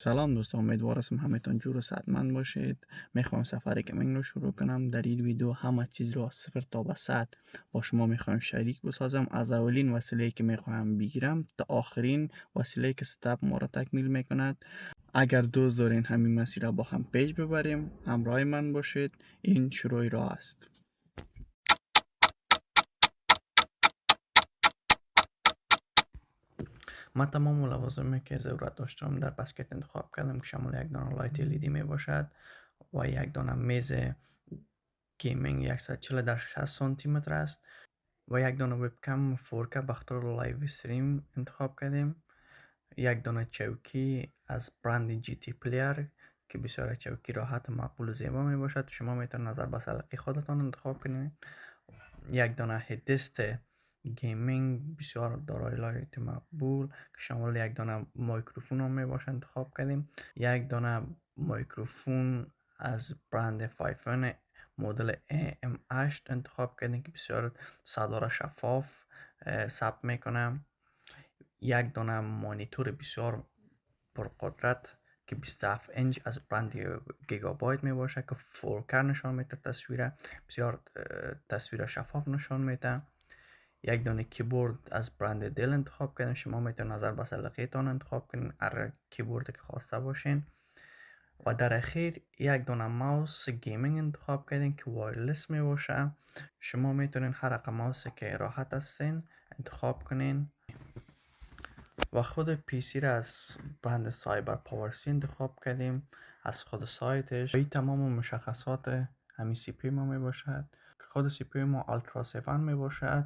سلام دوستان، امیدوارم همتون جور و صحتمند باشید. میخوام سفر گیمینگ رو شروع کنم. در این ویدیو همه چیز رو از 0 تا به 100 با شما میخوام شریک بسازم. از اولین وسیله که میخوام بگیرم تا آخرین وسیله که استپ ما را تکمیل میکند. اگر دوست دارین همین مسیر را با هم پیش ببریم، همراه من باشید. این شروع راه است. من تمام لوازمی که ضرورت داشتم در بسکت انتخاب کردم که شامل یک دانه لایت LED می باشد و یک دانه میز گیمینگ 140 در 60 سانتی متر است و یک دانه وبکم 4K بخاطر لایو استریم انتخاب کردیم. یک دانه چوکی از برند جی تی پلیر که بسیار چوکی راحت و مقبول و زیبا می باشد. شما میتونید نظر به سلیقه خودتان انتخاب کنید. یک دانه هدست گیمینگ بسیار دارای لایت مقبول که شامل یک دانه میکروفون هم می باشه انتخاب کردیم. یک دانه میکروفون از برند فایفون مدل AM8 انتخاب کردیم که بسیار صدا را شفاف ثبت میکنه. یک دانه مانیتور بسیار پرقدرت که 27 اینچ از برند گیگابایت می باشه که 4K نشان میده. بسیار تصویر شفاف نشان میده. یک دانه کیبورد از برند دل انتخاب کردیم. شما میتونید نظر به سلیقه تان انتخاب کنین هر کیبوردی که خواسته باشین. و در اخیر یک دانه ماوس گیمینگ انتخاب کردیم که وایرلس می باشه. شما میتونین هر رقم ماوسی که راحت هستین انتخاب کنین. و خود پیسی را از برند سایبر پاور سی انتخاب کردیم از خود سایتش. این تمام مشخصات همین سی پی ما می باشد که خود سی پی ما الترا 7 می باشد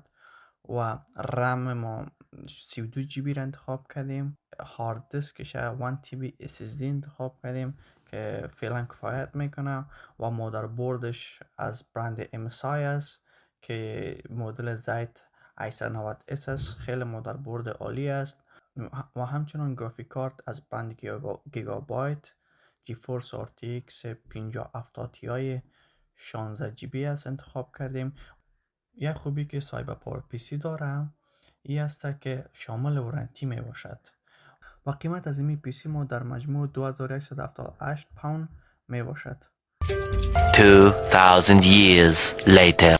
و رم ما 32 جی بی را انتخاب کردیم. هارد دیسکش 1 تی بی SSD انتخاب کردیم که فعلا کفایت میکنه و مادربردش از برند MSI است که مدل زیت 890S است. خیلی مادربرد عالی است و همچنان گرافیک کارت از برند گیگابایت GeForce RTX 5070 Ti 16 جی بی است انتخاب کردیم. یک خوبی که سایبر پاور پی سی داره این است که شامل وارنتی می باشد و قیمت از این پی سی ما در مجموع 2178 پوند می باشد. 2000 years later.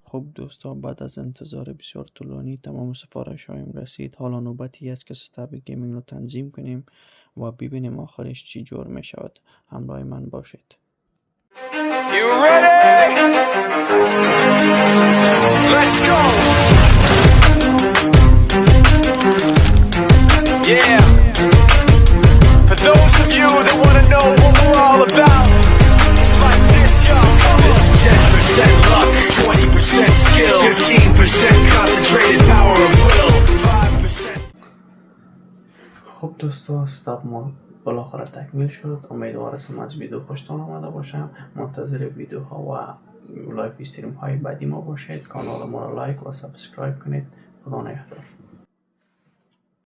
خب دوستا، بعد از انتظار بسیار طولانی تمام سفارش هایم رسید. حالا نوبتی است که ستاب گیمینگ رو تنظیم کنیم و ببینیم آخرش چی جور می شود. همراه من باشید. You ready? Let's go! Yeah! For those of you that want to know what we're all about, it's like this, y'all. This is 10% luck, 20% skill, 15% concentrated power of will, 5%. خب دوستا، ستاب ما بالاخره تکمیل شد. امیدوارم از ویدیو خوشتون آمده باشم. منتظر ویدیوها و لایف استریم های بعدی ما باشید. کانال ما را لایک و سابسکرایب کنید. خدا نگهدار.